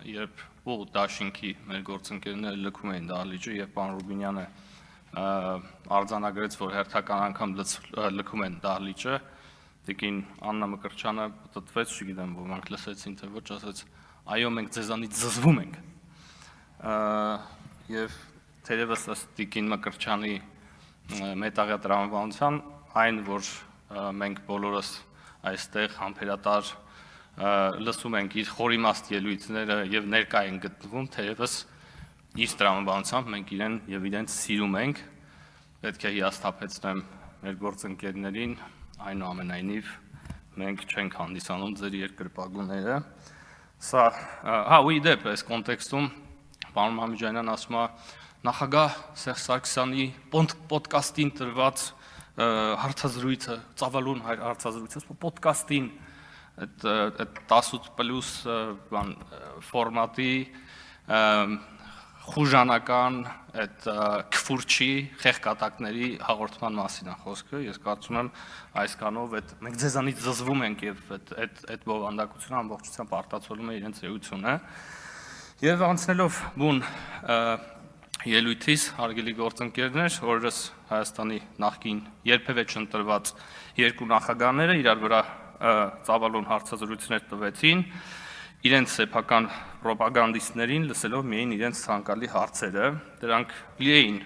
երբ ու դաշինքի մեր գործընկերները լքում էին դահլիճը, եւ պարոն Ռուբինյանը արձանագրեց, որ հերթական անգամ լքում են դահլիճը, տիկին Աննա Մկրտչյանը պտտվեց, չգիտեմ, ոմանք լսեցին թե ոչ, ասաց, այո, մենք ձեզանից զզվում ենք։ Եվ թերևս ըստ տիկին Մկրտչյանի մետաղյա տրամաբանության, այն, որ մենք բոլորս այստեղ համբերատար լսում ենք իր խորիմաստ ելույթները եւ ներկա են գտնվում, թերևս իր տրամաբանությամբ մենք իրեն եւ իրենց սիրում ենք, պետք է հիասթափեցնեմ մեր գործընկերներին, այնուամենայնիվ մենք չենք հանդիսանում ձեր երկրպագուները։ Սա, ու ի դեպ, այս կոնտեքստում պարոն Մամիջանյանն ասում է նախագահ Սերժ Սարգսյանի պոդկասթին տրված հարցազրույցը, ծավալուն հարցազրույցը, պոդկասթին այդ 18+ ֆորմատի խուժանական այդ քֆուրչի խեղկատակների հաղորդման մասին է խոսքը, ես կարծում եմ այսքանով մենք ձեզանից զզվում ենք եւ այդ բովանդակությունը ամբողջությամբ արտացոլում է իրենց էությունը եւ անցնելով բուն ելույթից հարգելի գործընկերներ, օրերս Հայաստանի նախկին երբևէ չընտրված երկու նախագահները իրար վրա ծավալուն հարցազրույցներ տվեցին, իրենց սեփական պրոպագանդիստներին լսելով միայն իրենց ցանկալի հարցերը, դրանք էին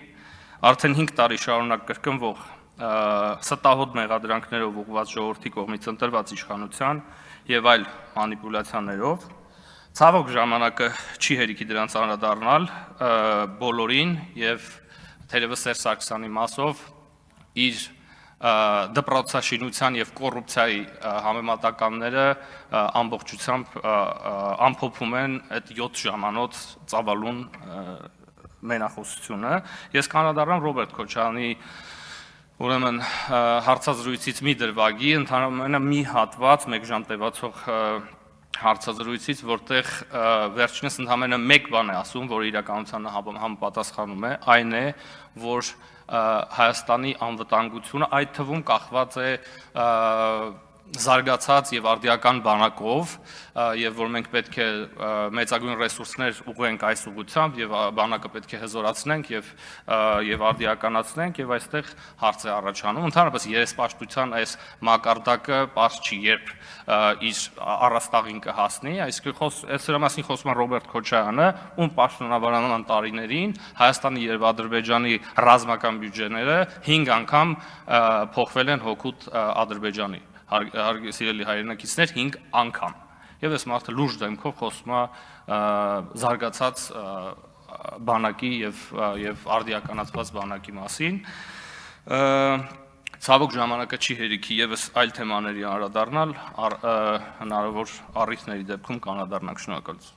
արդեն 5 տարի շարունակ կրկնվող ստահոդ մեղադրանքներով ուղղված ժողովրդի կողմից ընտրված իշխանության եւ այլ մանիպուլյացիաներով, ցավոք ժամանակը չի հերիքի դրանց անդրադառնալ բոլորին եւ թերևս Սերժ Սարգսյանի մասով իր դպրոցաշինության եւ կոռուպցիայի համեմատականները ամբողջությամբ ամփոփում են այդ 7 ժամանոց ծավալուն մենախոսությունը։ Ես կանդրադառնամ Ռոբերտ Քոչարյանի ուրեմն հարցազրույցից մի դրվագի, ընդհանրապես մի հատված, 1 ժամ տևացող հարցազրույցից, որտեղ վերջինս ընդհանրապես մեկ բան է ասում, որ իրականությանը համապատասխանում է, այն է, որ Հայաստանի անվտանգությունը այդ թվում կախված է զարգացած եւ արդիական բանակով եւ որ մենք պետք է մեծագույն ռեսուրսներ ուղղենք այս ուղղությամբ եւ բանակը պետք է հզորացնենք եւ արդիականացնենք եւ այստեղ հարց է առաջանում ընդհանրապես երեսպաշտության այս մակարդակը པարզ չի երբ իր առաստաղին կհասնի այսինքն սրա մասին խոսում է Ռոբերտ Քոչարյանը ում պաշտոնավարական տարիներին Հայաստանի եւ Ադրբեջանի ռազմական բյուջեները 5 անգամ փոխվել են հօգուտ Ադրբեջանի սիրելի հայրենակիցներ 5 անգամ եւ այս մարդը լուրջ դեմքով խոսում է զարգացած բանակի եւ արդիականացված բանակի մասին ցավոք ժամանակը չի հերիքի եւս այլ թեմաների անդրադառնալ հնարավոր առիթների դեպքում կանդրադառնանք շնորհակալություն